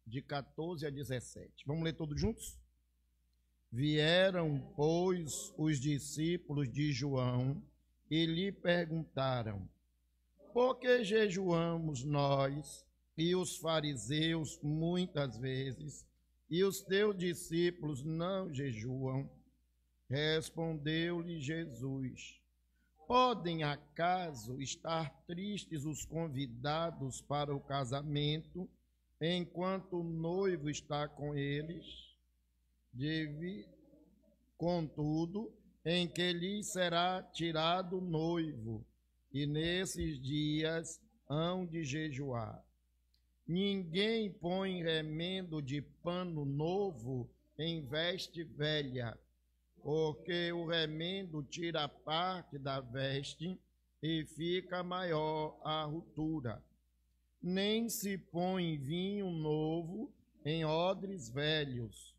de 14 a 17. Vamos ler todos juntos? Vieram, pois, os discípulos de João e lhe perguntaram: por que jejuamos nós e os fariseus muitas vezes, e os teus discípulos não jejuam? Respondeu-lhe Jesus: podem acaso estar tristes os convidados para o casamento, enquanto o noivo está com eles? Contudo, em que lhes será tirado o noivo, e nesses dias hão de jejuar. Ninguém põe remendo de pano novo em veste velha, porque o remendo tira parte da veste e fica maior a ruptura. Nem se põe vinho novo em odres velhos.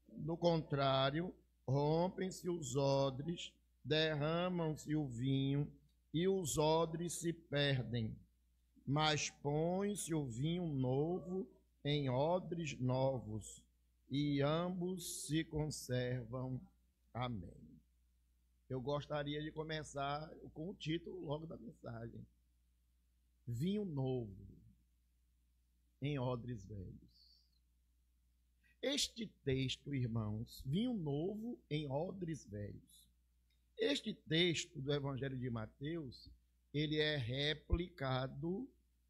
Do contrário, rompem-se os odres, derramam-se o vinho, e os odres se perdem. Mas põe-se o vinho novo em odres novos, e ambos se conservam. Amém. Eu gostaria de começar com o título logo da mensagem: vinho novo em odres velhos. Este texto, irmãos, vinho novo em odres velhos. Este texto do Evangelho de Mateus, ele é replicado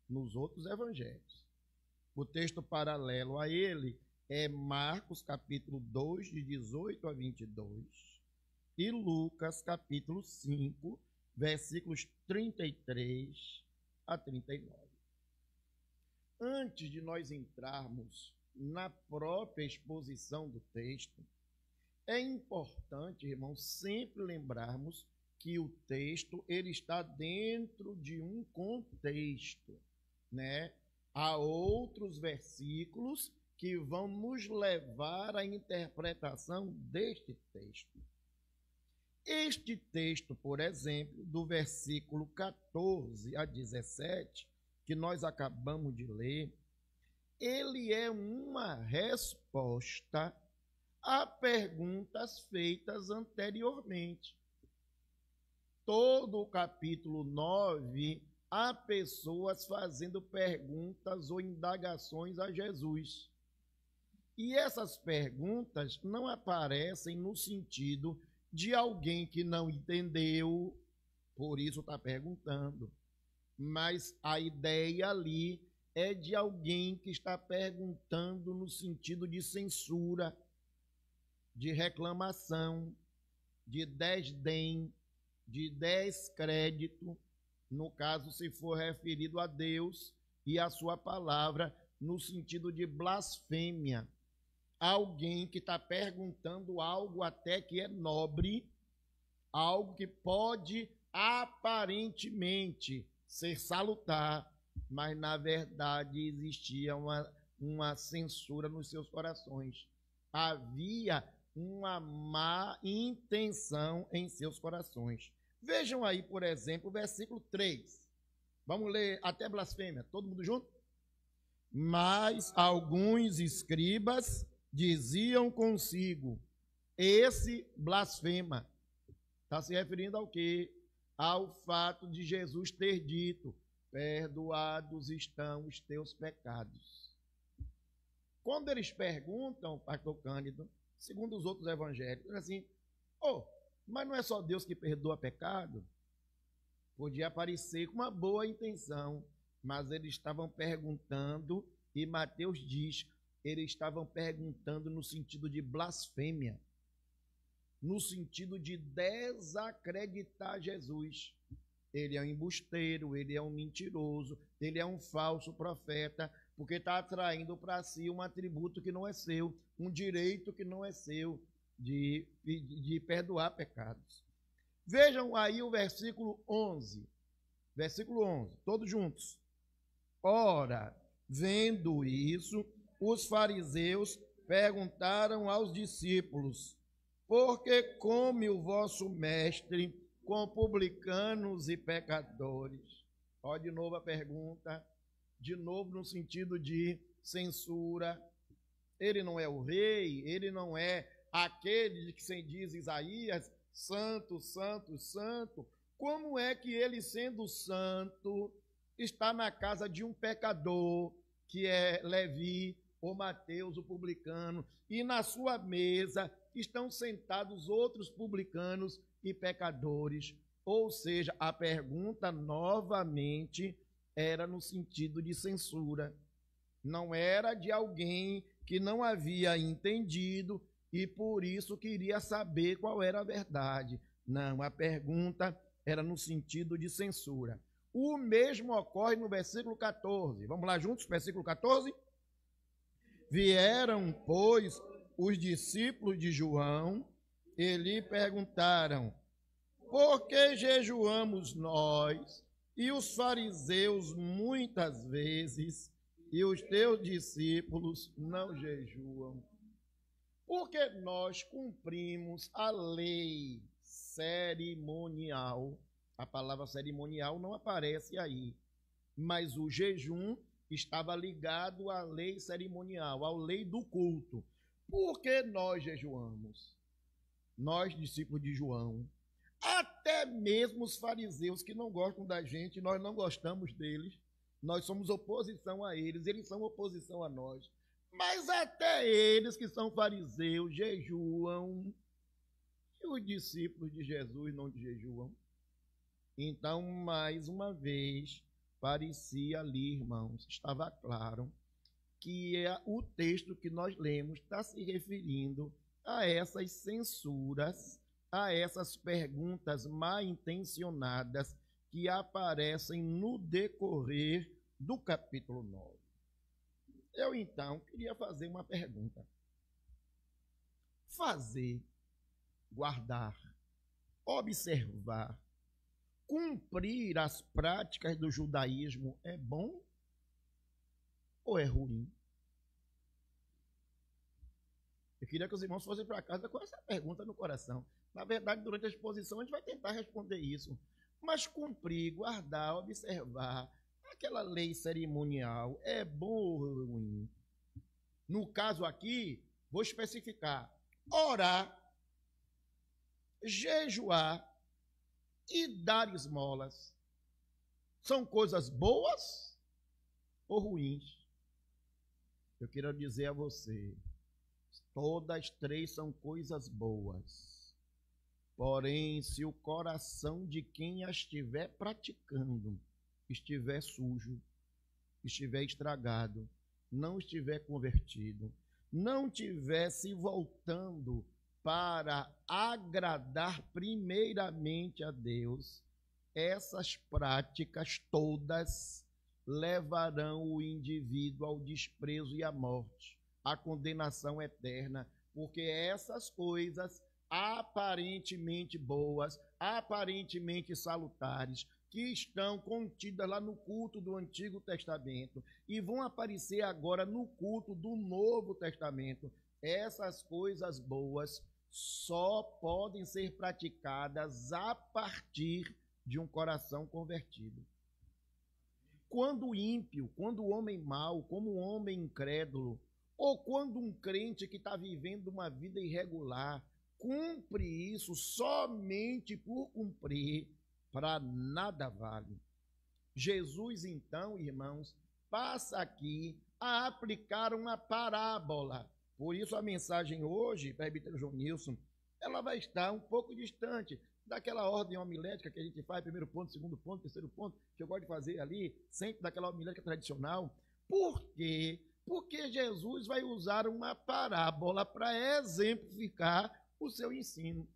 nos outros evangelhos. O texto paralelo a ele é Marcos, capítulo 2, de 18 a 22, e Lucas, capítulo 5, versículos 33 a 39. Antes de nós entrarmos na própria exposição do texto, é importante, irmãos, sempre lembrarmos que o texto ele está dentro de um contexto, né? Há outros versículos que vão nos levar à interpretação deste texto. Este texto, por exemplo, do versículo 14 a 17, que nós acabamos de ler, ele é uma resposta a perguntas feitas anteriormente. Todo o capítulo 9 há pessoas fazendo perguntas ou indagações a Jesus. E essas perguntas não aparecem no sentido de alguém que não entendeu, por isso está perguntando. Mas a ideia ali é de alguém que está perguntando no sentido de censura, de reclamação, de desdém, de descrédito, no caso, se for referido a Deus e a sua palavra, no sentido de blasfêmia. Alguém que está perguntando algo até que é nobre, algo que pode aparentemente ser salutar, mas na verdade existia uma censura nos seus corações. Havia uma má intenção em seus corações. Vejam aí, por exemplo, o versículo 3. Vamos ler até blasfêmia, todo mundo junto? Mas alguns escribas diziam consigo: esse blasfema. Está se referindo ao quê? Ao fato de Jesus ter dito: perdoados estão os teus pecados. Quando eles perguntam, pastor Cândido, segundo os outros evangelhos, assim: mas não é só Deus que perdoa pecado? Podia aparecer com uma boa intenção, mas eles estavam perguntando, e Mateus diz, eles estavam perguntando no sentido de blasfêmia, no sentido de desacreditar Jesus. Ele é um embusteiro, ele é um mentiroso, ele é um falso profeta, porque está atraindo para si um atributo que não é seu, um direito que não é seu, de perdoar pecados. Vejam aí o versículo 11. Versículo 11, todos juntos. Ora, vendo isso, os fariseus perguntaram aos discípulos: por que come o vosso mestre com publicanos e pecadores? Olha de novo a pergunta, de novo no sentido de censura. Ele não é o rei, ele não é aquele que se diz Isaías, santo, santo, santo. Como é que ele, sendo santo, está na casa de um pecador, que é Levi, ou Mateus, o publicano, e na sua mesa estão sentados outros publicanos e pecadores? Ou seja, a pergunta novamente era no sentido de censura. Não era de alguém que não havia entendido e por isso queria saber qual era a verdade. Não, a pergunta era no sentido de censura. O mesmo ocorre no versículo 14. Vamos lá juntos, versículo 14? Vieram, pois, os discípulos de João e lhe perguntaram: por que jejuamos nós e os fariseus muitas vezes, e os teus discípulos não jejuam? Porque nós cumprimos a lei cerimonial. A palavra cerimonial não aparece aí, mas o jejum estava ligado à lei cerimonial, à lei do culto. Por que nós jejuamos? Nós, discípulos de João, até mesmo os fariseus que não gostam da gente, nós não gostamos deles, nós somos oposição a eles, eles são oposição a nós. Mas até eles que são fariseus jejuam, e os discípulos de Jesus não jejuam. Então, mais uma vez, parecia ali, irmãos, estava claro que o texto que nós lemos está se referindo a essas censuras, a essas perguntas mal intencionadas que aparecem no decorrer do capítulo 9. Eu, então, queria fazer uma pergunta. Fazer, guardar, observar, cumprir as práticas do judaísmo é bom ou é ruim? Eu queria que os irmãos fossem para casa com essa pergunta no coração. Na verdade, durante a exposição, a gente vai tentar responder isso. Mas cumprir, guardar, observar aquela lei cerimonial é bom ou ruim? No caso aqui, vou especificar: orar, jejuar e dar esmolas são coisas boas ou ruins? Eu quero dizer a você, todas três são coisas boas. Porém, se o coração de quem as estiver praticando estiver sujo, estiver estragado, não estiver convertido, não estiver se voltando para agradar primeiramente a Deus, essas práticas todas levarão o indivíduo ao desprezo e à morte, à condenação eterna, porque essas coisas aparentemente boas, aparentemente salutares, que estão contidas lá no culto do Antigo Testamento e vão aparecer agora no culto do Novo Testamento, essas coisas boas só podem ser praticadas a partir de um coração convertido. Quando o ímpio, quando o homem mau, como o homem incrédulo, ou quando um crente que está vivendo uma vida irregular, cumpre isso somente por cumprir, para nada vale. Jesus, então, irmãos, passa aqui a aplicar uma parábola. Por isso a mensagem hoje, presbítero João Nilson, ela vai estar um pouco distante daquela ordem homilética que a gente faz, primeiro ponto, segundo ponto, terceiro ponto, que eu gosto de fazer ali, sempre daquela homilética tradicional. Por quê? Porque Jesus vai usar uma parábola para exemplificar o seu ensino.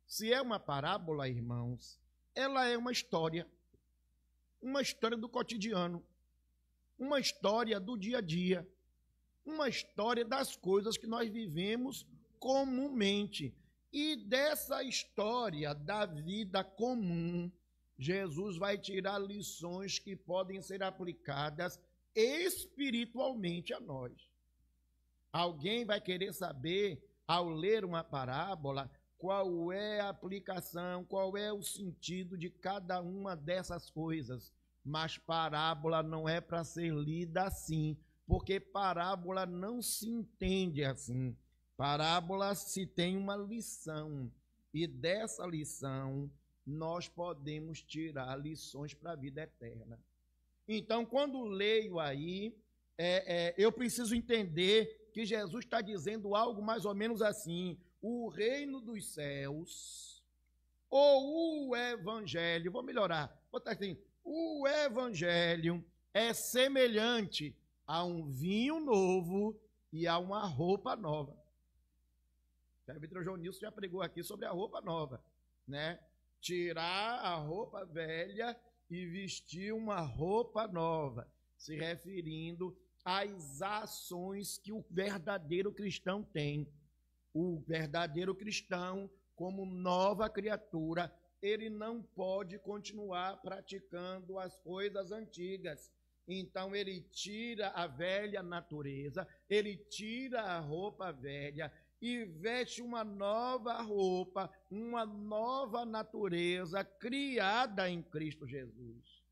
Se é uma parábola, irmãos, ela é uma história do cotidiano, uma história do dia a dia, uma história das coisas que nós vivemos comumente. E dessa história da vida comum, Jesus vai tirar lições que podem ser aplicadas espiritualmente a nós. Alguém vai querer saber, ao ler uma parábola, qual é a aplicação, qual é o sentido de cada uma dessas coisas. Mas parábola não é para ser lida assim. porque parábola não se entende assim. Parábola se tem uma lição, e dessa lição nós podemos tirar lições para a vida eterna. Então, quando leio aí, eu preciso entender que Jesus está dizendo algo mais ou menos assim: o reino dos céus, ou o evangelho, vou melhorar, vou botar assim, o evangelho é semelhante a um vinho novo e a uma roupa nova. O presbítero João Nilson já pregou aqui sobre a roupa nova, né? Tirar a roupa velha e vestir uma roupa nova, se referindo às ações que o verdadeiro cristão tem. O verdadeiro cristão, como nova criatura, ele não pode continuar praticando as coisas antigas. Então ele tira a velha natureza, ele tira a roupa velha e veste uma nova roupa, uma nova natureza criada em Cristo Jesus.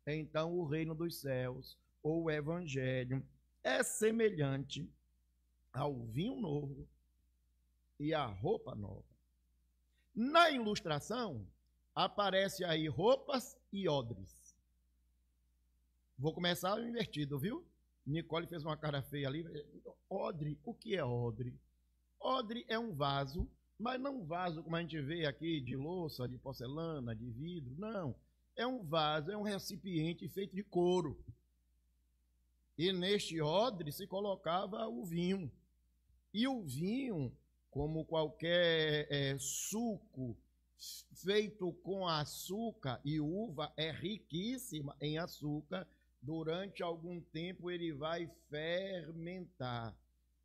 Então o reino dos céus, ou o evangelho, é semelhante ao vinho novo e à roupa nova. Na ilustração, aparece aí roupas e odres. Vou começar invertido, viu? Nicole fez uma cara feia ali. Odre, o que é odre? Odre é um vaso, mas não um vaso como a gente vê aqui, de louça, de porcelana, de vidro, não. É um vaso, é um recipiente feito de couro. E neste odre se colocava o vinho. E o vinho, como qualquer suco feito com açúcar, e uva é riquíssima em açúcar, durante algum tempo ele vai fermentar,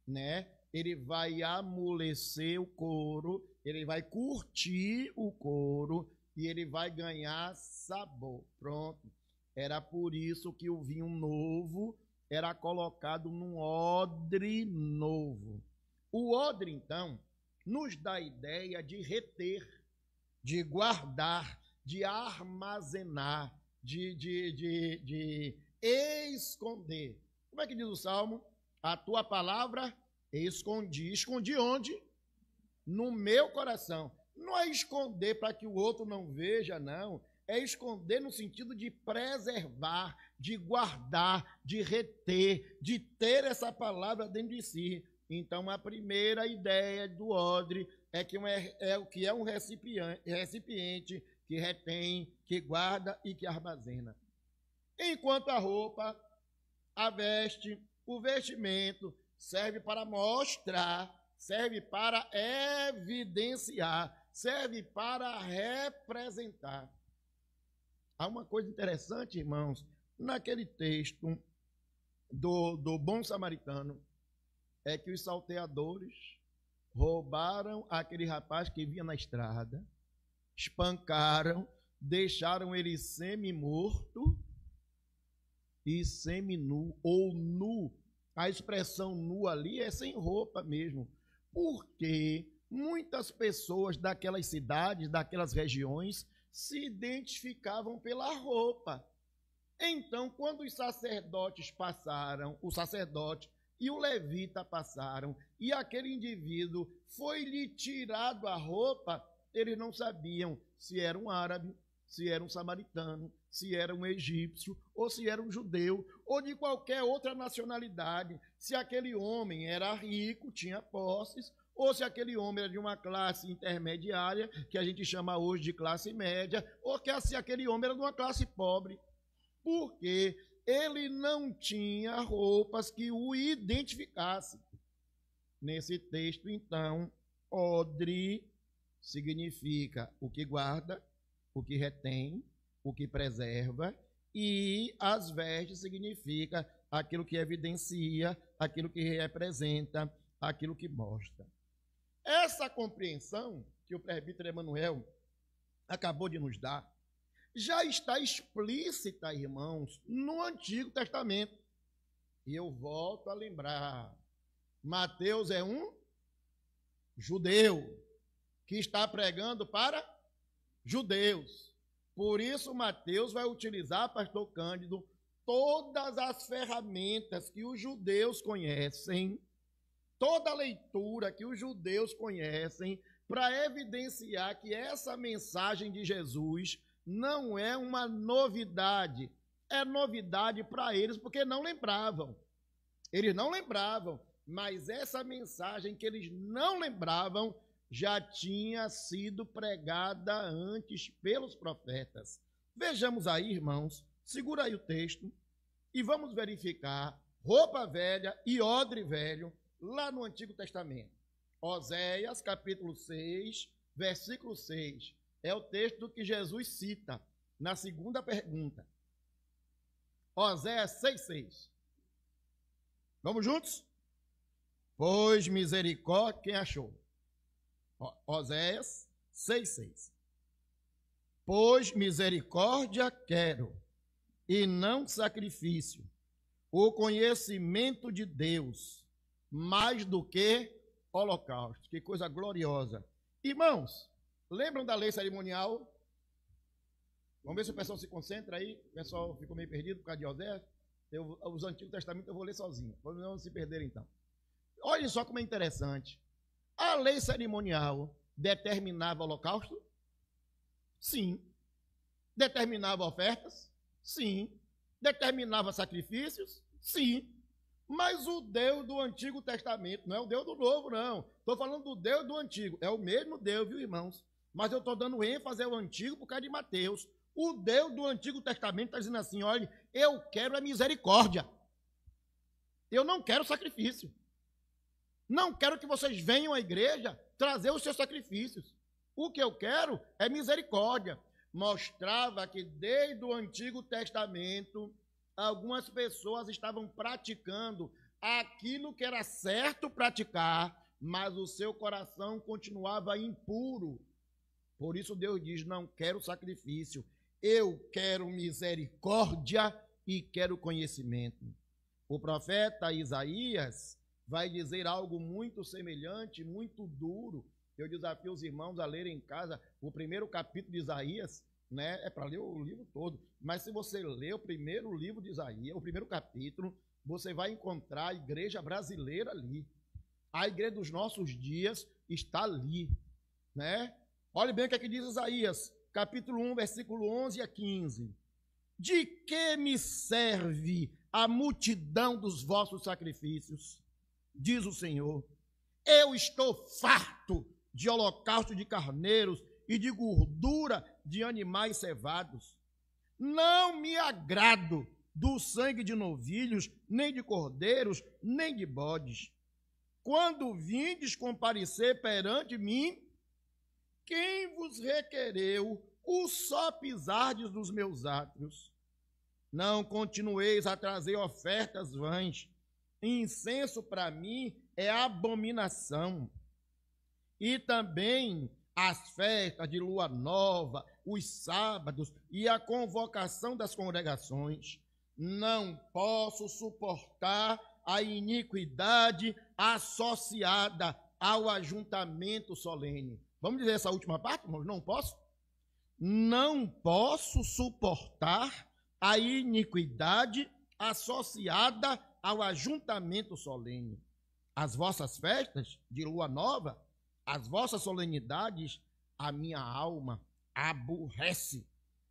né? Ele vai amolecer o couro, ele vai curtir o couro e ele vai ganhar sabor. Pronto. Era por isso que o vinho novo era colocado num odre novo. O odre, então, nos dá a ideia de reter, de guardar, de armazenar, de esconder. Como é que diz o Salmo? A tua palavra escondi. Escondi onde? No meu coração. Não é esconder para que o outro não veja, não. É esconder no sentido de preservar, de guardar, de reter, de ter essa palavra dentro de si. Então, a primeira ideia do odre é que é um recipiente que retém, que guarda e que armazena. Enquanto a roupa, a veste, o vestimento serve para mostrar, serve para evidenciar, serve para representar. Há uma coisa interessante, irmãos, naquele texto do bom samaritano, é que os salteadores roubaram aquele rapaz que vinha na estrada, espancaram, deixaram ele semi-morto e semi-nu, ou nu. A expressão nu ali é sem roupa mesmo, porque muitas pessoas daquelas cidades, daquelas regiões, se identificavam pela roupa. Então, quando os sacerdotes passaram, o sacerdote e o levita passaram, e aquele indivíduo foi-lhe tirado a roupa, eles não sabiam se era um árabe, se era um samaritano, se era um egípcio, ou se era um judeu, ou de qualquer outra nacionalidade, se aquele homem era rico, tinha posses, ou se aquele homem era de uma classe intermediária, que a gente chama hoje de classe média, ou se aquele homem era de uma classe pobre, porque ele não tinha roupas que o identificassem. Nesse texto, então, odre significa o que guarda, o que retém, o que preserva, e as vestes significa aquilo que evidencia, aquilo que representa, aquilo que mostra. Essa compreensão que o presbítero Emanuel acabou de nos dar já está explícita, irmãos, no Antigo Testamento. E eu volto a lembrar, Mateus é um judeu que está pregando para judeus. Por isso, Mateus vai utilizar, pastor Cândido, todas as ferramentas que os judeus conhecem, toda a leitura que os judeus conhecem, para evidenciar que essa mensagem de Jesus não é uma novidade. É novidade para eles, porque não lembravam. Eles não lembravam, mas essa mensagem que eles não lembravam já tinha sido pregada antes pelos profetas. Vejamos aí, irmãos, segura aí o texto e vamos verificar roupa velha e odre velho lá no Antigo Testamento. Oséias, capítulo 6, versículo 6. É o texto que Jesus cita na segunda pergunta. Oséias 6,6. Vamos juntos? Pois misericórdia, quem achou? Oséias 6,6. Pois misericórdia quero, e não sacrifício, o conhecimento de Deus, mais do que holocausto. Que coisa gloriosa. Irmãos, lembram da lei cerimonial? Vamos ver se o pessoal se concentra aí. O pessoal ficou meio perdido por causa de Oséias. Os Antigos Testamentos eu vou ler sozinho. Vamos não se perder então. Olhem só como é interessante. A lei cerimonial determinava holocausto? Sim. Determinava ofertas? Sim. Determinava sacrifícios? Sim. Mas o Deus do Antigo Testamento, não é o Deus do Novo, não. Estou falando do Deus do Antigo. É o mesmo Deus, viu, irmãos? Mas eu estou dando ênfase ao Antigo por causa de Mateus. O Deus do Antigo Testamento está dizendo assim, olha, eu quero a misericórdia. Eu não quero sacrifício. Não quero que vocês venham à igreja trazer os seus sacrifícios. O que eu quero é misericórdia. Mostrava que desde o Antigo Testamento, algumas pessoas estavam praticando aquilo que era certo praticar, mas o seu coração continuava impuro. Por isso Deus diz, não quero sacrifício, eu quero misericórdia e quero conhecimento. O profeta Isaías vai dizer algo muito semelhante, muito duro. Eu desafio os irmãos a lerem em casa o primeiro capítulo de Isaías, né? É para ler o livro todo, mas se você ler o primeiro livro de Isaías, o primeiro capítulo, você vai encontrar a igreja brasileira ali. A igreja dos nossos dias está ali, né? Olha bem o que é que diz Isaías, capítulo 1, versículo 11 a 15. De que me serve a multidão dos vossos sacrifícios? Diz o Senhor. Eu estou farto de holocausto de carneiros e de gordura de animais cevados. Não me agrado do sangue de novilhos, nem de cordeiros, nem de bodes. Quando vindes comparecer perante mim, quem vos requereu o só pisardes dos meus átrios? Não continueis a trazer ofertas vãs. Incenso para mim é abominação. E também as festas de lua nova, os sábados e a convocação das congregações. Não posso suportar a iniquidade associada ao ajuntamento solene. Vamos dizer essa última parte, irmãos? Não posso? Não posso suportar a iniquidade associada ao ajuntamento solene. As vossas festas de lua nova, as vossas solenidades, a minha alma aborrece.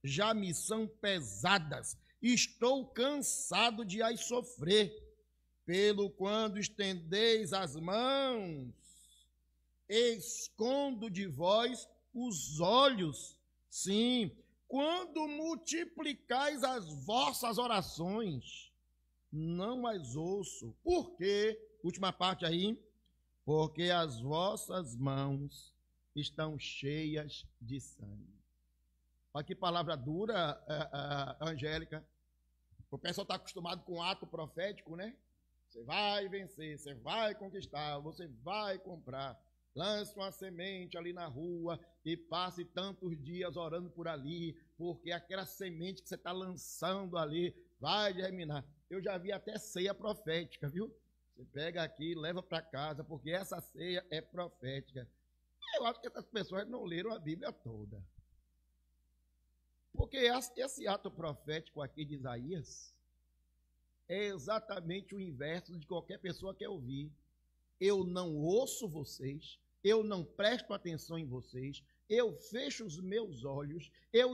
Já me são pesadas. Estou cansado de as sofrer. Pelo quando estendeis as mãos, escondo de vós os olhos. Sim, quando multiplicais as vossas orações, não as ouço. Por quê? Última parte aí. Porque as vossas mãos estão cheias de sangue. Olha que palavra dura, Angélica. O pessoal está acostumado com ato profético, né? Você vai vencer, você vai conquistar, você vai comprar. Lance uma semente ali na rua e passe tantos dias orando por ali, porque aquela semente que você está lançando ali vai germinar. Eu já vi até ceia profética, viu? Você pega aqui e leva para casa, porque essa ceia é profética. Eu acho que essas pessoas não leram a Bíblia toda. Porque esse ato profético aqui de Isaías é exatamente o inverso de qualquer pessoa quer ouvir. Eu não ouço vocês, eu não presto atenção em vocês, eu fecho os meus olhos, eu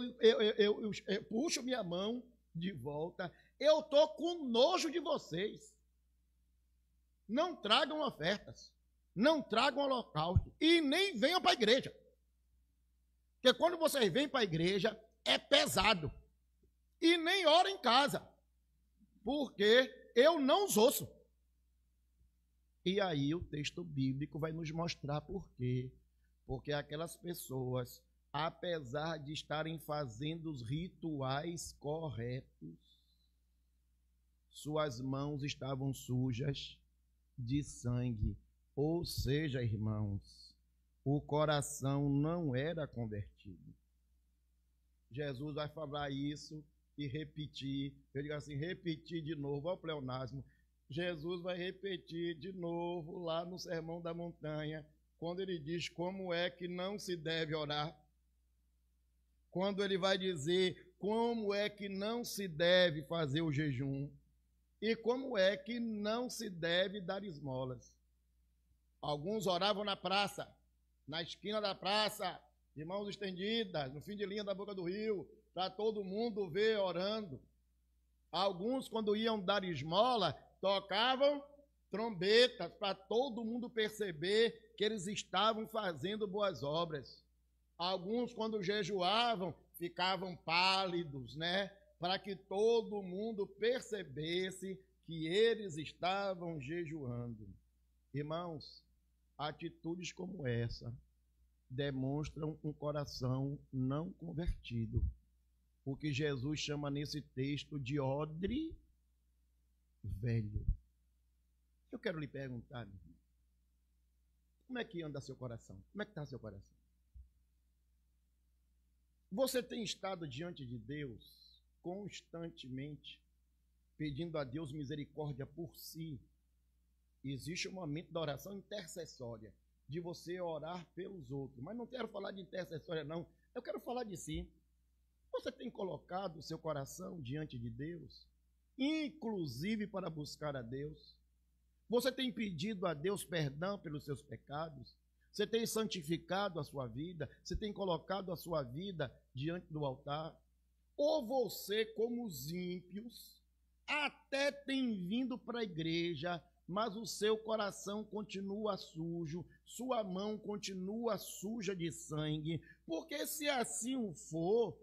puxo minha mão de volta, eu estou com nojo de vocês. Não tragam ofertas, não tragam holocausto e nem venham para a igreja. Porque quando vocês vêm para a igreja, é pesado. E nem ora em casa, porque eu não os ouço. E aí o texto bíblico vai nos mostrar por quê. Porque aquelas pessoas, apesar de estarem fazendo os rituais corretos, suas mãos estavam sujas de sangue. Ou seja, irmãos, o coração não era convertido. Jesus vai falar isso e repetir. Eu digo assim, repetir de novo, olha o pleonasmo. Jesus vai repetir de novo lá no Sermão da Montanha, quando ele diz como é que não se deve orar. Quando ele vai dizer como é que não se deve fazer o jejum. E como é que não se deve dar esmolas. Alguns oravam na praça, na esquina da praça, de mãos estendidas, no fim de linha da boca do rio, para todo mundo ver orando. Alguns, quando iam dar esmola, tocavam trombetas para todo mundo perceber que eles estavam fazendo boas obras. Alguns, quando jejuavam, ficavam pálidos, né? Para que todo mundo percebesse que eles estavam jejuando. Irmãos, atitudes como essa demonstram um coração não convertido. O que Jesus chama nesse texto de odre velho. Eu quero lhe perguntar, meu irmão, como é que anda seu coração? Como é que está seu coração? Você tem estado diante de Deus constantemente, pedindo a Deus misericórdia por si? Existe um momento da oração intercessória, de você orar pelos outros. Mas não quero falar de intercessória, não. Eu quero falar de si. Você tem colocado o seu coração diante de Deus, inclusive para buscar a Deus? Você tem pedido a Deus perdão pelos seus pecados? Você tem santificado a sua vida? Você tem colocado a sua vida diante do altar? Ou você, como os ímpios, até tem vindo para a igreja, mas o seu coração continua sujo, sua mão continua suja de sangue? Porque se assim o for,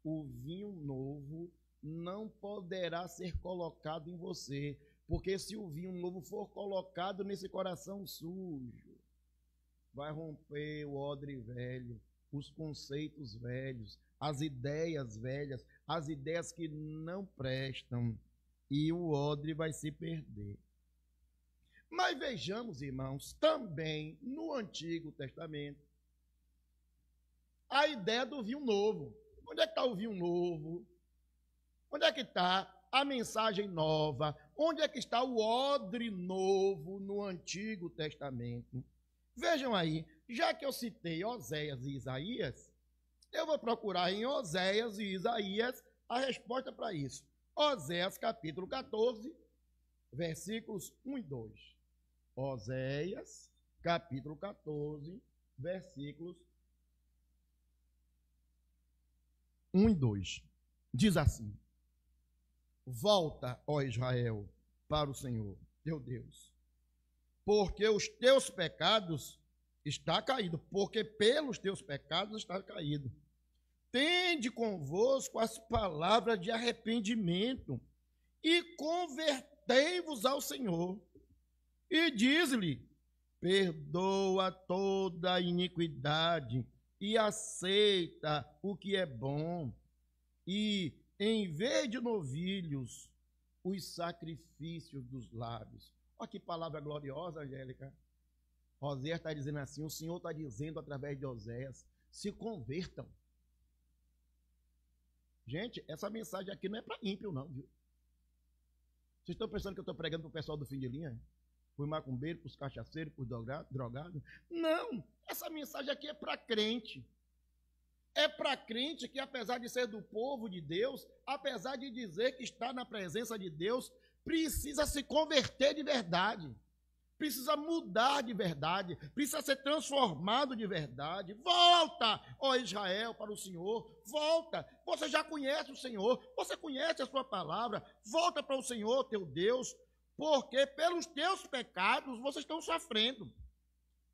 o vinho novo não poderá ser colocado em você, porque se o vinho novo for colocado nesse coração sujo, vai romper o odre velho, os conceitos velhos, as ideias velhas, as ideias que não prestam, e o odre vai se perder. Mas vejamos, irmãos, também no Antigo Testamento, a ideia do vinho novo. Onde é que está o vinho novo? Onde é que está a mensagem nova? Onde é que está o odre novo no Antigo Testamento? Vejam aí, já que eu citei Oséias e Isaías, eu vou procurar em Oséias e Isaías a resposta para isso. Oséias capítulo 14, versículos 1 e 2. Oséias capítulo 14, versículos 1 e 2. Diz assim: volta, ó Israel, para o Senhor, teu Deus, porque os teus pecados está caído, porque pelos teus pecados está caído. Tende convosco as palavras de arrependimento e convertei-vos ao Senhor. E diz-lhe: perdoa toda a iniquidade e aceita o que é bom, e em vez de novilhos, os sacrifícios dos lábios. Olha que palavra gloriosa, Angélica. Oséias está dizendo assim, o Senhor está dizendo através de Oséias: se convertam. Gente, essa mensagem aqui não é para ímpio, não, viu? Vocês estão pensando que eu estou pregando para o pessoal do fim de linha? Para os macumbeiros, para os cachaceiros, para os drogados? Não, essa mensagem aqui é para crente. É para crente que, apesar de ser do povo de Deus, apesar de dizer que está na presença de Deus, precisa se converter de verdade, precisa mudar de verdade, precisa ser transformado de verdade. Volta, ó Israel, para o Senhor, volta. Você já conhece o Senhor, você conhece a sua palavra, volta para o Senhor, teu Deus, porque pelos teus pecados vocês estão sofrendo.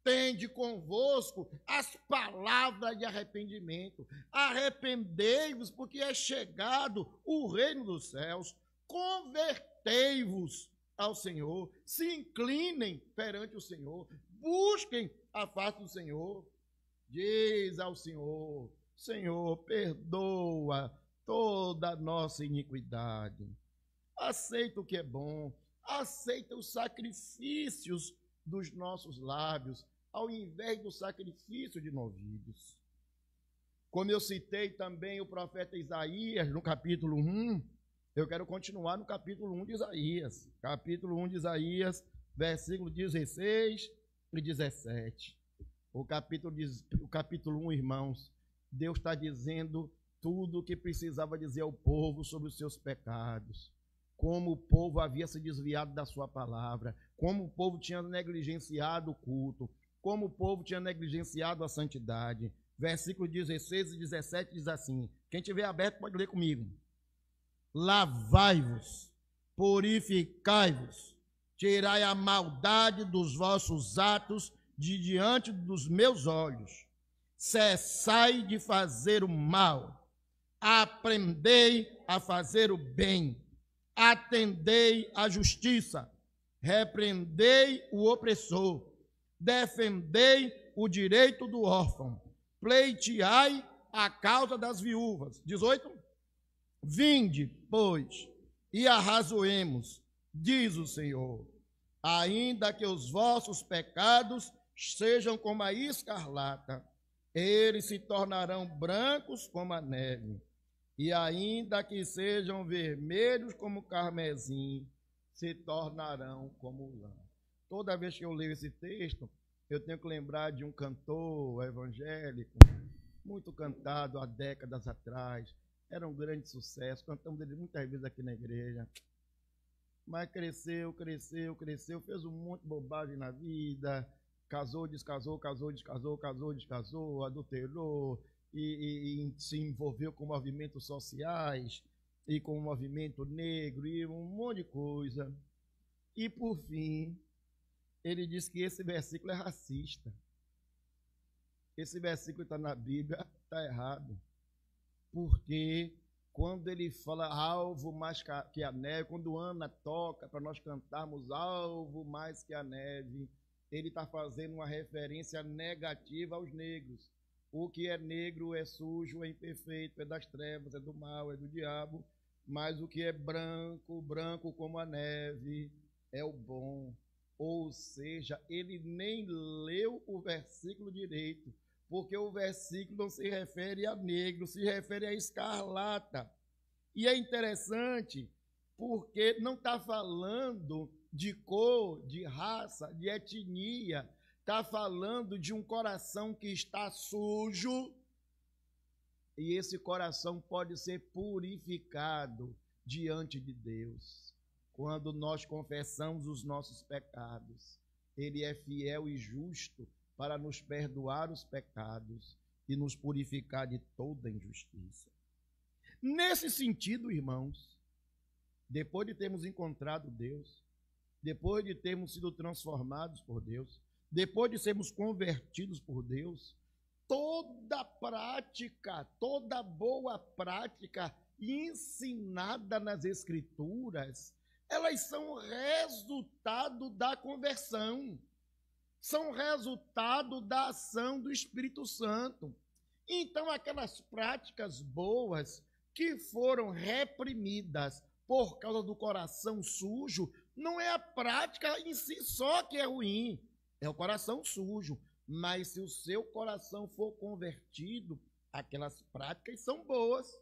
Tende convosco as palavras de arrependimento. Arrependei-vos, porque é chegado o reino dos céus. Convertei-vos ao Senhor, se inclinem perante o Senhor, busquem a face do Senhor. Diz ao Senhor: Senhor, perdoa toda a nossa iniquidade. Aceita o que é bom, aceita os sacrifícios dos nossos lábios, ao invés do sacrifício de novilhos. Como eu citei também o profeta Isaías, no capítulo 1, eu quero continuar no capítulo 1 de Isaías. Capítulo 1 de Isaías, versículo 16 e 17. O capítulo 1, irmãos, Deus está dizendo tudo o que precisava dizer ao povo sobre os seus pecados. Como o povo havia se desviado da sua palavra, como o povo tinha negligenciado o culto, como o povo tinha negligenciado a santidade. Versículo 16 e 17 diz assim, quem tiver aberto pode ler comigo. Lavai-vos, purificai-vos, tirai a maldade dos vossos atos de diante dos meus olhos. Cessai de fazer o mal, aprendei a fazer o bem, atendei a justiça, repreendei o opressor, defendei o direito do órfão, pleiteai a causa das viúvas. 18. Vinde, pois, e arrazoemos, diz o Senhor, ainda que os vossos pecados sejam como a escarlata, eles se tornarão brancos como a neve, e ainda que sejam vermelhos como o carmesim, se tornarão como lã. Toda vez que eu leio esse texto, eu tenho que lembrar de um cantor evangélico, muito cantado há décadas atrás. Era um grande sucesso, cantamos ele muitas vezes aqui na igreja. Mas cresceu, fez um monte de bobagem na vida, casou, descasou, adulterou, e se envolveu com movimentos sociais, e com o movimento negro, e um monte de coisa. E, por fim, ele diz que esse versículo é racista. Esse versículo está na Bíblia, está errado. Porque quando ele fala alvo mais que a neve, quando Ana toca para nós cantarmos alvo mais que a neve, ele está fazendo uma referência negativa aos negros. O que é negro é sujo, é imperfeito, é das trevas, é do mal, é do diabo, mas o que é branco, branco como a neve, é o bom. Ou seja, ele nem leu o versículo direito, porque o versículo não se refere a negro, se refere a escarlata. E é interessante, porque não está falando de cor, de raça, de etnia, está falando de um coração que está sujo, e esse coração pode ser purificado diante de Deus. Quando nós confessamos os nossos pecados, Ele é fiel e justo para nos perdoar os pecados e nos purificar de toda injustiça. Nesse sentido, irmãos, depois de termos encontrado Deus, depois de termos sido transformados por Deus, depois de sermos convertidos por Deus, toda prática, toda boa prática ensinada nas Escrituras, elas são resultado da conversão, são resultado da ação do Espírito Santo. Então, aquelas práticas boas que foram reprimidas por causa do coração sujo, não é a prática em si só que é ruim, é o coração sujo. Mas se o seu coração for convertido, aquelas práticas são boas.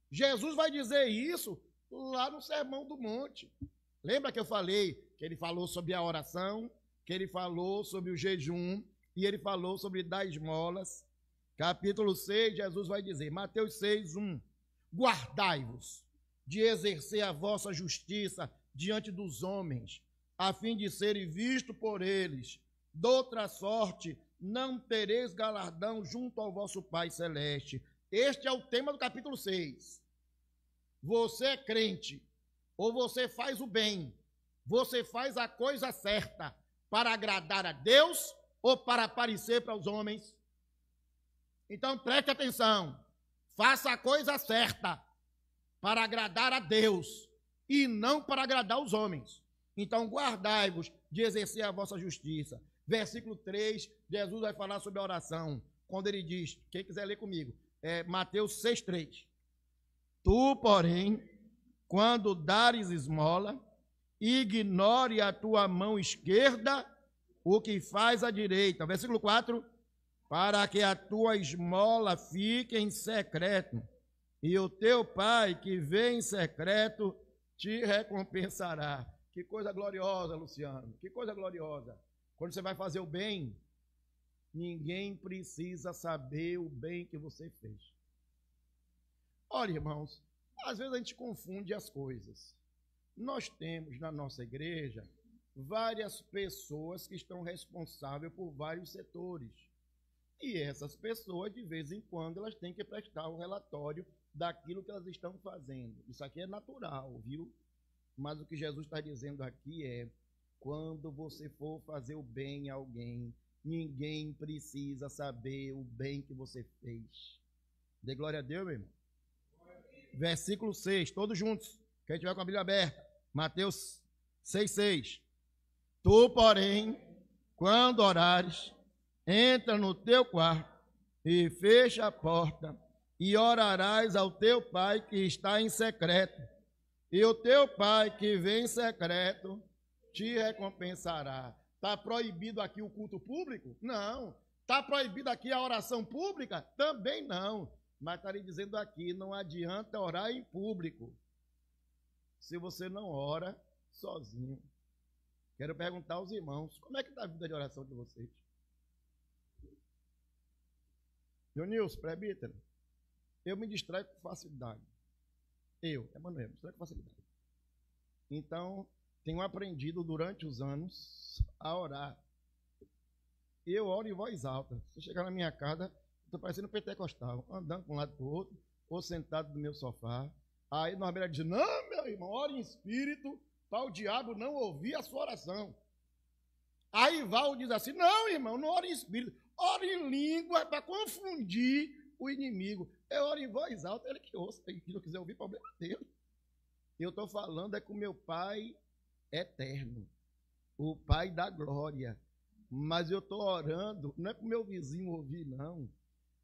Jesus vai dizer isso lá no Sermão do Monte. Lembra que eu falei que ele falou sobre a oração, que ele falou sobre o jejum, e ele falou sobre dar esmolas. Capítulo 6, Jesus vai dizer, Mateus 6, 1, guardai-vos de exercer a vossa justiça diante dos homens, a fim de serem vistos por eles. Doutra sorte, não tereis galardão junto ao vosso Pai Celeste. Este é o tema do capítulo 6. Você é crente, ou você faz o bem, você faz a coisa certa para agradar a Deus ou para aparecer para os homens? Então preste atenção, faça a coisa certa para agradar a Deus e não para agradar os homens. Então guardai-vos de exercer a vossa justiça. Versículo 3, Jesus vai falar sobre a oração, quando ele diz, quem quiser ler comigo, Mateus 6,3. Tu, porém, quando dares esmola, ignore a tua mão esquerda o que faz a direita. Versículo 4, para que a tua esmola fique em secreto, e o teu Pai que vê em secreto te recompensará. Que coisa gloriosa, Luciano, que coisa gloriosa. Quando você vai fazer o bem, ninguém precisa saber o bem que você fez. Olha, irmãos, às vezes a gente confunde as coisas. Nós temos na nossa igreja várias pessoas que estão responsáveis por vários setores. E essas pessoas, de vez em quando, elas têm que prestar o relatório daquilo que elas estão fazendo. Isso aqui é natural, viu? Mas o que Jesus está dizendo aqui é, quando você for fazer o bem a alguém, ninguém precisa saber o bem que você fez. Dê glória a Deus, meu irmão. Versículo 6, todos juntos. Quem tiver com a Bíblia aberta, Mateus 6,6. Tu, porém, quando orares, entra no teu quarto e fecha a porta e orarás ao teu Pai que está em secreto. E o teu Pai que vem em secreto te recompensará. Está proibido aqui o culto público? Não. Está proibido aqui a oração pública? Também não. Mas está lhe dizendo aqui, não adianta orar em público se você não ora sozinho. Quero perguntar aos irmãos, como é que está a vida de oração de vocês? Dionilson, presbítero, eu me distraio com facilidade. Emanuel, me distraio com facilidade. Então, tenho aprendido durante os anos a orar. Eu oro em voz alta. Se eu chegar na minha casa, estou parecendo pentecostal, andando para um lado para o outro, ou sentado no meu sofá. Aí nós beira diz, não, meu irmão, ore em espírito, para o diabo não ouvir a sua oração. Aí Val diz assim, não, irmão, não ore em espírito, ore em língua para confundir o inimigo. Eu oro em voz alta, ele que ouça, se não quiser ouvir, problema dele. Eu estou falando com o meu Pai eterno, o Pai da glória. Mas eu estou orando, não é para o meu vizinho ouvir, não.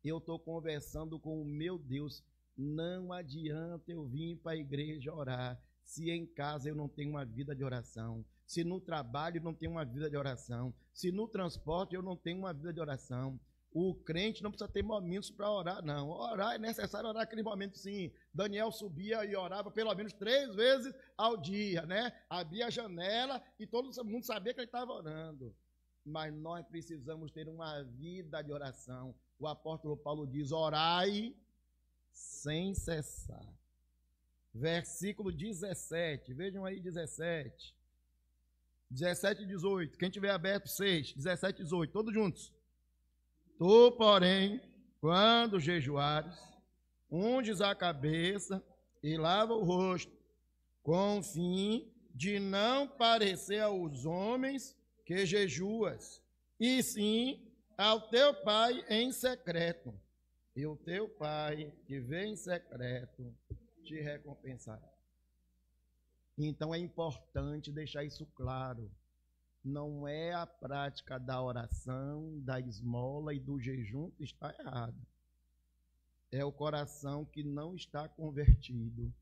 Eu estou conversando com o meu Deus. Não adianta eu vir para a igreja orar, se em casa eu não tenho uma vida de oração, se no trabalho eu não tenho uma vida de oração, se no transporte eu não tenho uma vida de oração. O crente não precisa ter momentos para orar, não. Orar é necessário orar aquele momento, sim. Daniel subia e orava pelo menos 3 vezes ao dia, né? Abria a janela e todo mundo sabia que ele estava orando. Mas nós precisamos ter uma vida de oração. O apóstolo Paulo diz, orai sem cessar. Versículo 17, vejam aí 17 e 18, quem tiver aberto 6, 17 e 18, todos juntos. Tu, porém, quando jejuares, unges a cabeça e lava o rosto, com o fim de não parecer aos homens que jejuas, e sim ao teu Pai em secreto. E o teu Pai, que vem em secreto, te recompensará. Então é importante deixar isso claro. Não é a prática da oração, da esmola e do jejum que está errada. É o coração que não está convertido,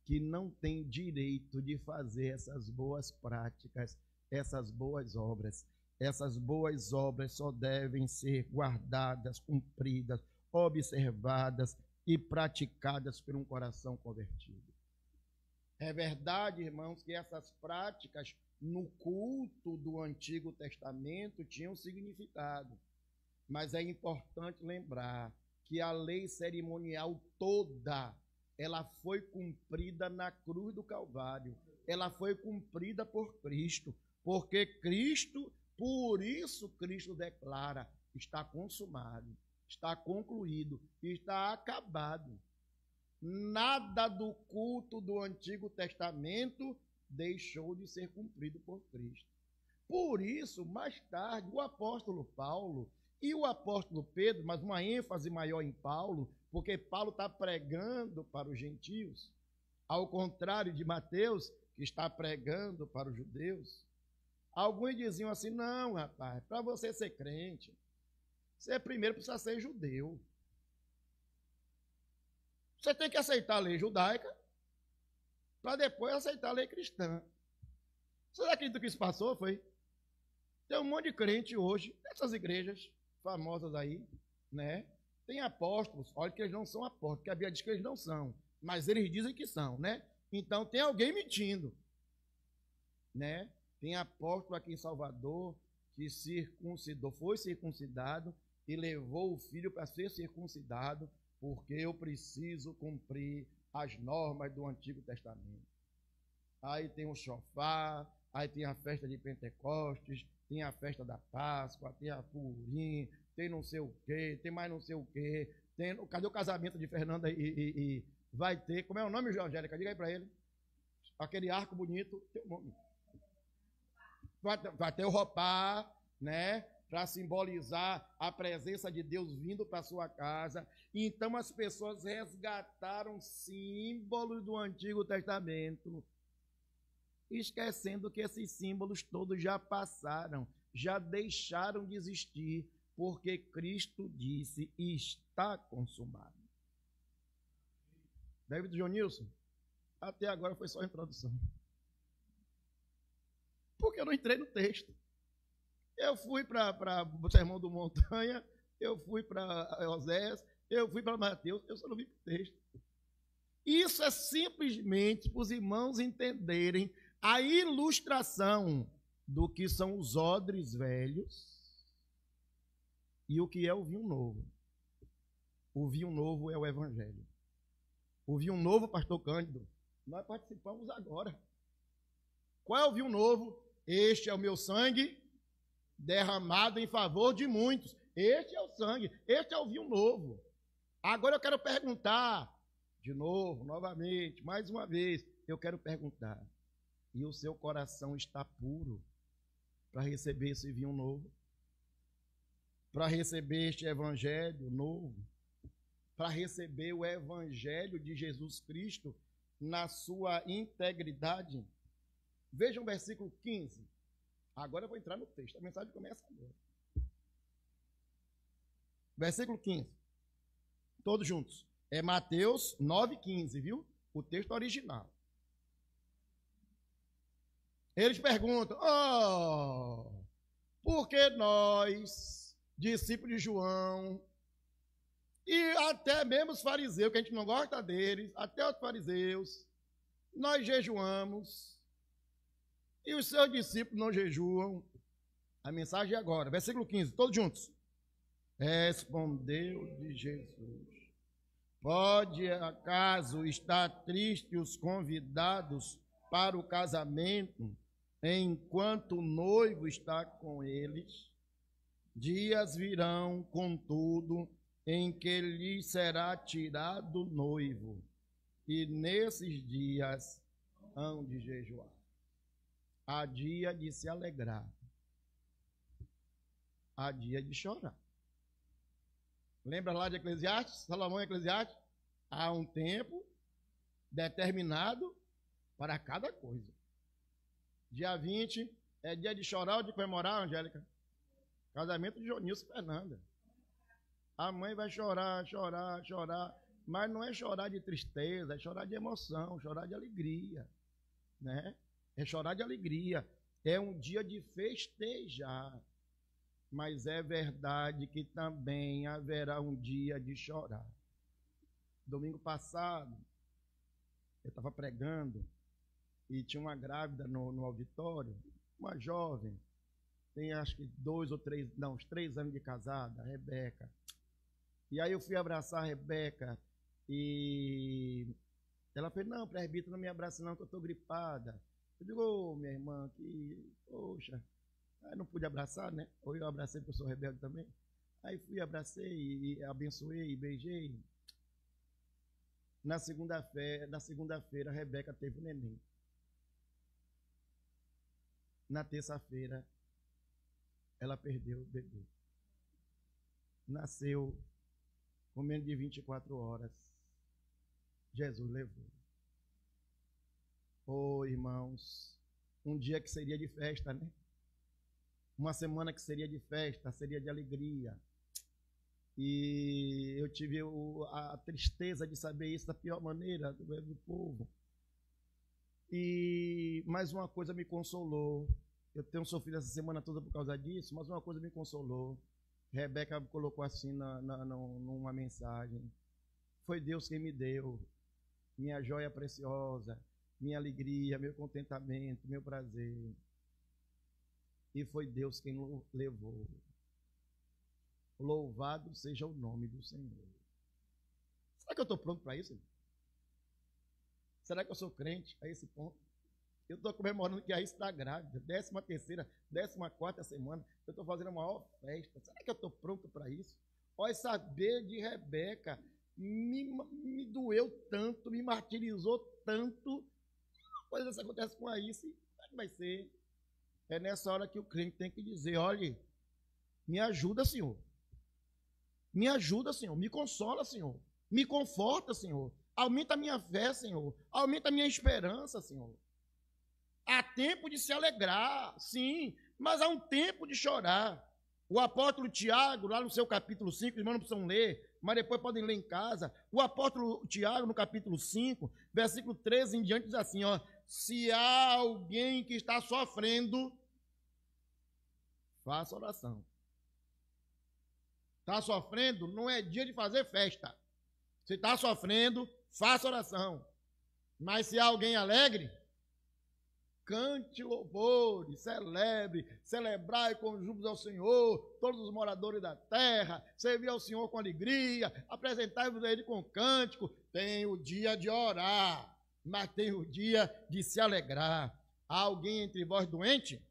que não tem direito de fazer essas boas práticas, essas boas obras. Essas boas obras só devem ser guardadas, cumpridas, observadas e praticadas por um coração convertido. É verdade, irmãos, que essas práticas no culto do Antigo Testamento tinham significado, mas é importante lembrar que a lei cerimonial toda, ela foi cumprida na cruz do Calvário. ela foi cumprida por Cristo, porque Cristo, por isso Cristo declara, está consumado, está concluído, está acabado. Nada do culto do Antigo Testamento deixou de ser cumprido por Cristo. Por isso, mais tarde, o apóstolo Paulo e o apóstolo Pedro, mas uma ênfase maior em Paulo, porque Paulo está pregando para os gentios, ao contrário de Mateus, que está pregando para os judeus. Alguns diziam assim, não, rapaz, para você ser crente, você primeiro precisa ser judeu. Você tem que aceitar a lei judaica para depois aceitar a lei cristã. Você acredita que isso passou, foi? Tem um monte de crente hoje, nessas igrejas famosas aí, né? Tem apóstolos, olha que eles não são apóstolos, porque a Bíblia diz que eles não são, mas eles dizem que são, né? Então tem alguém mentindo, né? Tem apóstolo aqui em Salvador que circuncidou, foi circuncidado e levou o filho para ser circuncidado, porque eu preciso cumprir as normas do Antigo Testamento. Aí tem o shofar, aí tem a festa de Pentecostes, tem a festa da Páscoa, tem a Purim, tem não sei o quê, tem mais não sei o quê. Cadê o casamento de Fernanda e vai ter, como é o nome, Angélica? Diga aí para ele. Aquele arco bonito, tem o nome. Vai ter o ropá, né? Para simbolizar a presença de Deus vindo para a sua casa. Então as pessoas resgataram símbolos do Antigo Testamento, esquecendo que esses símbolos todos já passaram, já deixaram de existir, porque Cristo disse, está consumado. David Jonilson, até agora foi só a introdução. Porque eu não entrei no texto. Eu fui para o Sermão do Montanha, eu fui para Oséias, eu fui para Mateus, eu só não vi para o texto. Isso é simplesmente para os irmãos entenderem a ilustração do que são os odres velhos e o que é o vinho novo. O vinho novo é o Evangelho. O vinho novo, pastor Cândido, nós participamos agora. Qual é o vinho novo? Este é o meu sangue derramado em favor de muitos. Este é o sangue, este é o vinho novo. Agora eu quero perguntar, de novo, novamente, mais uma vez, eu quero perguntar, e o seu coração está puro para receber esse vinho novo? Para receber este evangelho novo? Para receber o evangelho de Jesus Cristo na sua integridade? Vejam o versículo 15. Agora eu vou entrar no texto, a mensagem começa agora. Versículo 15. Todos juntos. É Mateus 9,15, viu? O texto original. Eles perguntam, por que nós, discípulos de João, e até mesmo os fariseus, que a gente não gosta deles, até os fariseus, nós jejuamos, e os seus discípulos não jejuam? A mensagem é agora, versículo 15, todos juntos. Respondeu-lhe Jesus, pode acaso estar triste os convidados para o casamento, enquanto o noivo está com eles? Dias virão, contudo, em que lhes será tirado o noivo, e nesses dias hão de jejuar. Há dia de se alegrar, há dia de chorar. Lembra lá de Eclesiastes? Salomão em Eclesiastes? Há um tempo determinado para cada coisa. Dia 20 é dia de chorar ou de comemorar, Angélica? Casamento de Jonilson e Fernanda. A mãe vai chorar, chorar, chorar, mas não é chorar de tristeza, é chorar de emoção, chorar de alegria, né? É chorar de alegria. É um dia de festejar, mas é verdade que também haverá um dia de chorar. Domingo passado, eu estava pregando e tinha uma grávida no auditório, uma jovem, tem acho que 3 anos de casada, a Rebeca. E aí eu fui abraçar a Rebeca e ela falou, não, presbítero, não me abraça não, que eu estou gripada. Eu digo, ô, minha irmã, que, poxa, aí não pude abraçar, né? Ou eu abracei porque eu sou rebelde também. Aí fui, abracei, e abençoei, e beijei. Na segunda-feira, a Rebeca teve um neném. Na terça-feira, ela perdeu o bebê. Nasceu com menos de 24 horas. Jesus levou. Oh, irmãos, um dia que seria de festa, né? Uma semana que seria de festa, seria de alegria. E eu tive a tristeza de saber isso da pior maneira do povo. E mais uma coisa me consolou. Eu tenho sofrido essa semana toda por causa disso, mas uma coisa me consolou. Rebeca colocou assim numa mensagem. Foi Deus quem me deu minha joia preciosa, minha alegria, meu contentamento, meu prazer. E foi Deus quem levou. Louvado seja o nome do Senhor. Será que eu estou pronto para isso? Será que eu sou crente a esse ponto? Eu estou comemorando que a Raíssa está grávida, 13ª, 14ª semana. Eu estou fazendo a maior festa. Será que eu estou pronto para isso? Olha, saber de Rebeca me doeu tanto, me martirizou tanto. Uma coisa dessa acontece com a Raíssa. Como é que vai ser? É nessa hora que o crente tem que dizer, olha, me ajuda, Senhor. Me ajuda, Senhor. Me consola, Senhor. Me conforta, Senhor. Aumenta a minha fé, Senhor. Aumenta a minha esperança, Senhor. Há tempo de se alegrar, sim, mas há um tempo de chorar. O apóstolo Tiago, lá no seu capítulo 5, irmãos não precisam ler, mas depois podem ler em casa. O apóstolo Tiago, no capítulo 5, versículo 13 em diante, diz assim, ó, se há alguém que está sofrendo, faça oração. Está sofrendo, não é dia de fazer festa. Se está sofrendo, faça oração. Mas se há alguém alegre, cante louvores, celebrai com júbilos ao Senhor, todos os moradores da terra, servir ao Senhor com alegria, apresentai-vos a Ele com cântico. Tem o dia de orar, mas tem o dia de se alegrar. Há alguém entre vós doente?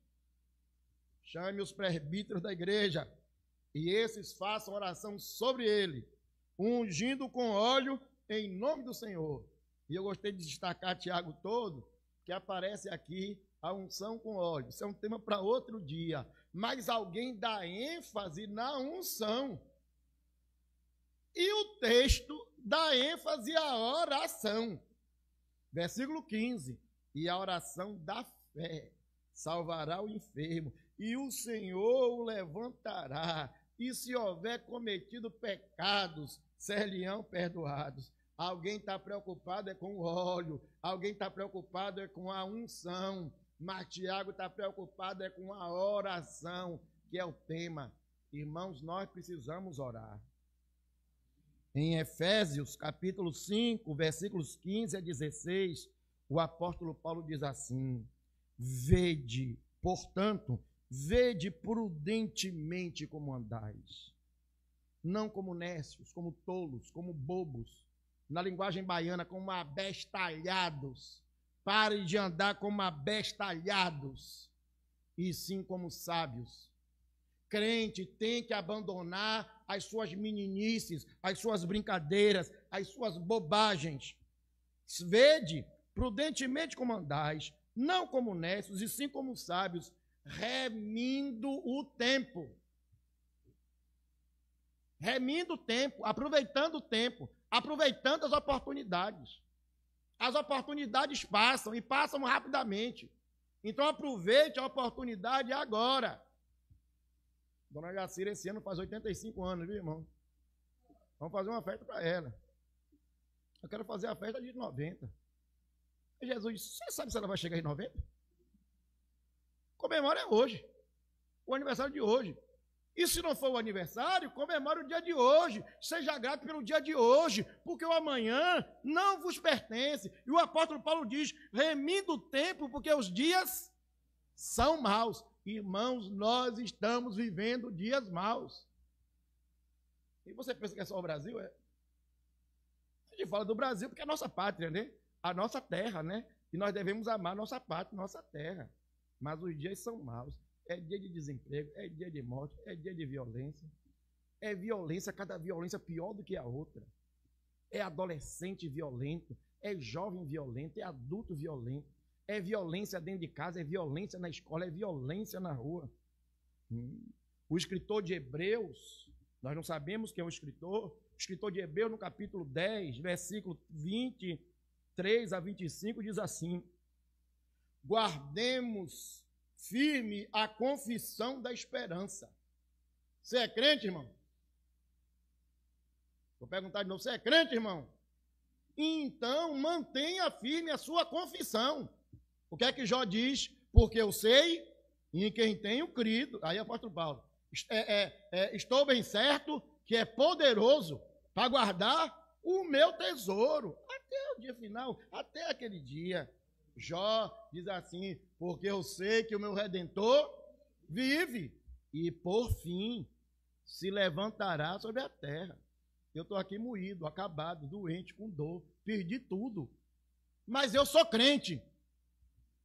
Chame os presbíteros da igreja, e esses façam oração sobre ele, ungindo com óleo em nome do Senhor. E eu gostei de destacar Tiago todo, que aparece aqui a unção com óleo. Isso é um tema para outro dia. Mas alguém dá ênfase na unção. E o texto dá ênfase à oração. Versículo 15. E a oração da fé salvará o enfermo, e o Senhor o levantará. E se houver cometido pecados, ser-lhe-ão perdoados. Alguém está preocupado é com o óleo, alguém está preocupado é com a unção, mas Tiago está preocupado é com a oração, que é o tema. Irmãos, nós precisamos orar. Em Efésios, capítulo 5, versículos 15 a 16, o apóstolo Paulo diz assim, vede, portanto, vede prudentemente como andais, não como nécios, como tolos, como bobos, na linguagem baiana, como abestalhados. Pare de andar como abestalhados, e sim como sábios. Crente tem que abandonar as suas meninices, as suas brincadeiras, as suas bobagens. Vede prudentemente como andais, não como nécios, e sim como sábios, remindo o tempo. Remindo o tempo, aproveitando o tempo, aproveitando as oportunidades. As oportunidades passam e passam rapidamente. Então aproveite a oportunidade agora. Dona Jacira esse ano faz 85 anos, viu, irmão? Vamos fazer uma festa para ela. Eu quero fazer a festa de 90. E Jesus disse, você sabe se ela vai chegar em 90? Comemora hoje. O aniversário de hoje. E se não for o aniversário, comemore o dia de hoje. Seja grato pelo dia de hoje, porque o amanhã não vos pertence. E o apóstolo Paulo diz, remindo o tempo, porque os dias são maus. Irmãos, nós estamos vivendo dias maus. E você pensa que é só o Brasil? A gente fala do Brasil porque é a nossa pátria, né? A nossa terra, né? E nós devemos amar nossa pátria, nossa terra. Mas os dias são maus. É dia de desemprego, é dia de morte, é dia de violência. É violência, cada violência pior do que a outra. É adolescente violento, é jovem violento, é adulto violento. É violência dentro de casa, é violência na escola, é violência na rua. O escritor de Hebreus, nós não sabemos quem é o escritor de Hebreus, no capítulo 10, versículo 23 a 25, diz assim: guardemos firme a confissão da esperança. Você é crente, irmão? Vou perguntar de novo, você é crente, irmão? Então, mantenha firme a sua confissão. O que é que Jó diz? Porque eu sei em quem tenho crido. Aí, apóstolo Paulo, estou bem certo que é poderoso para guardar o meu tesouro até o dia final, até aquele dia. Jó diz assim: porque eu sei que o meu Redentor vive e por fim se levantará sobre a terra. Eu estou aqui moído, acabado, doente, com dor, perdi tudo, mas eu sou crente,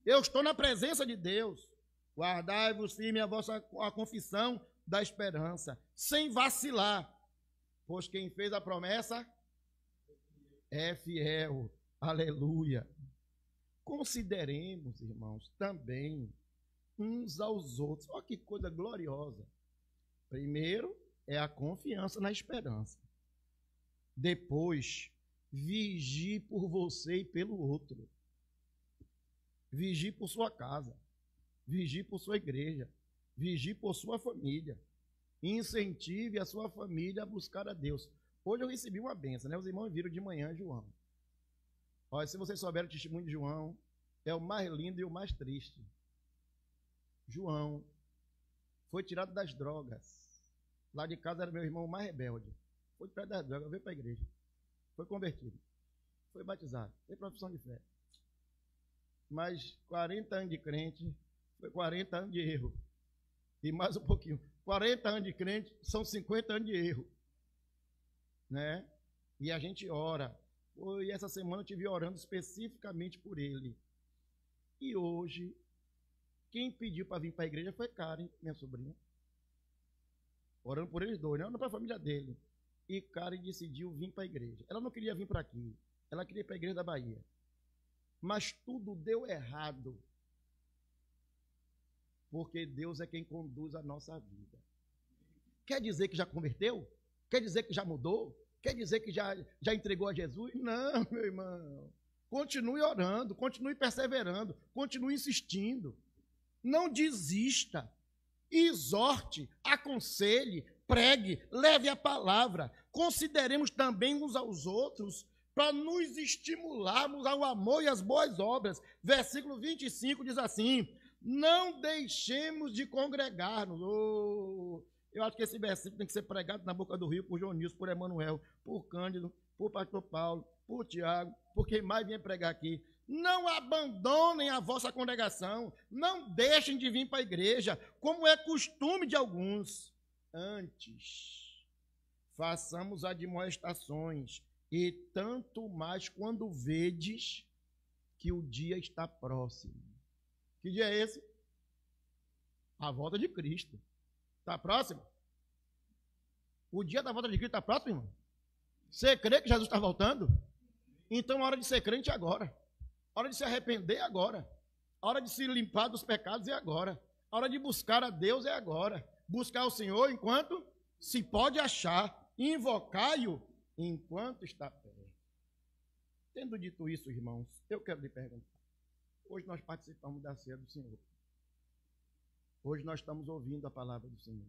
eu estou na presença de Deus. Guardai-vos firme a confissão da esperança, sem vacilar, pois quem fez a promessa é fiel. Aleluia. Consideremos, irmãos, também uns aos outros. Olha que coisa gloriosa. Primeiro é a confiança na esperança. Depois, vigie por você e pelo outro. Vigie por sua casa. Vigie por sua igreja. Vigie por sua família. Incentive a sua família a buscar a Deus. Hoje eu recebi uma benção, né? Os irmãos viram de manhã João. Olha, se vocês souberem o testemunho de João, é o mais lindo e o mais triste. João foi tirado das drogas. Lá de casa era meu irmão mais rebelde. Foi tirado das drogas, veio para a igreja. Foi convertido. Foi batizado. Fez profissão de fé. Mas 40 anos de crente, foi 40 anos de erro. E mais um pouquinho. 40 anos de crente são 50 anos de erro. Né? E a gente ora. E essa semana eu estive orando especificamente por ele. E hoje, quem pediu para vir para a igreja foi Karen, minha sobrinha. Orando por eles dois, né? Orando para a família dele. E Karen decidiu vir para a igreja. Ela não queria vir para aqui. Ela queria ir para a igreja da Bahia. Mas tudo deu errado. Porque Deus é quem conduz a nossa vida. Quer dizer que já converteu? Quer dizer que já mudou? Quer dizer que já entregou a Jesus? Não, meu irmão. Continue orando, continue perseverando, continue insistindo. Não desista. Exorte, aconselhe, pregue, leve a palavra. Consideremos também uns aos outros para nos estimularmos ao amor e às boas obras. Versículo 25 diz assim: não deixemos de congregar-nos. Eu acho que esse versículo tem que ser pregado na boca do rio por João Nilson, por Emanuel, por Cândido, por pastor Paulo, por Tiago, por quem mais vem pregar aqui. Não abandonem a vossa congregação, não deixem de vir para a igreja, como é costume de alguns. Antes, façamos admoestações, e tanto mais quando vedes que o dia está próximo. Que dia é esse? A volta de Cristo. Está próximo? O dia da volta de Cristo está próximo, irmão? Você crê que Jesus está voltando? Então a hora de ser crente é agora. A hora de se arrepender é agora. A hora de se limpar dos pecados é agora. A hora de buscar a Deus é agora. Buscar o Senhor enquanto se pode achar. Invocai-o enquanto está perto. Tendo dito isso, irmãos, eu quero lhe perguntar. Hoje nós participamos da ceia do Senhor. Hoje nós estamos ouvindo a palavra do Senhor.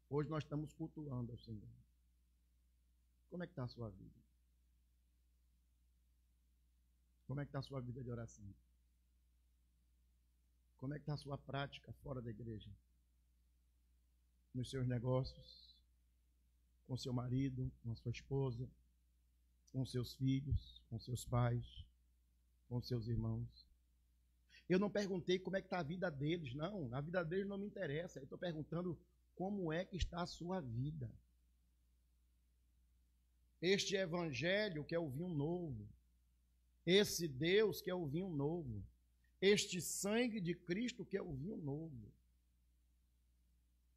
Hoje nós estamos cultuando ao Senhor. Como é que está a sua vida? Como é que está a sua vida de oração? Como é que está a sua prática fora da igreja? Nos seus negócios, com seu marido, com a sua esposa, com seus filhos, com seus pais, com seus irmãos. Eu não perguntei como é que está a vida deles, não. A vida deles não me interessa. Eu estou perguntando como é que está a sua vida. Este evangelho, que é o vinho novo, esse Deus que é o vinho novo, este sangue de Cristo que é o vinho novo,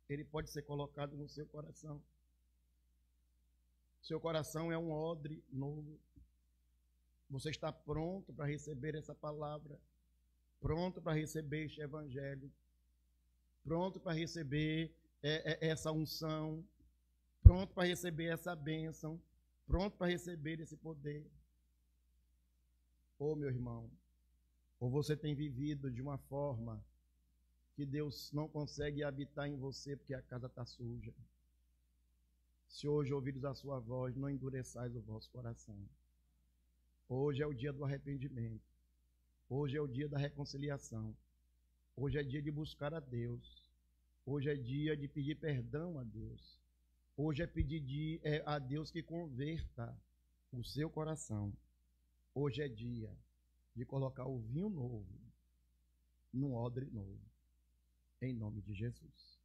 ele pode ser colocado no seu coração. Seu coração é um odre novo. Você está pronto para receber essa palavra, pronto para receber este evangelho, pronto para receber essa unção, pronto para receber essa bênção, pronto para receber esse poder. Ô meu irmão, ou você tem vivido de uma forma que Deus não consegue habitar em você porque a casa está suja. Se hoje ouvires a sua voz, não endureçais o vosso coração. Hoje é o dia do arrependimento. Hoje é o dia da reconciliação. Hoje é dia de buscar a Deus. Hoje é dia de pedir perdão a Deus. Hoje é pedir a Deus que converta o seu coração. Hoje é dia de colocar o vinho novo num odre novo. Em nome de Jesus.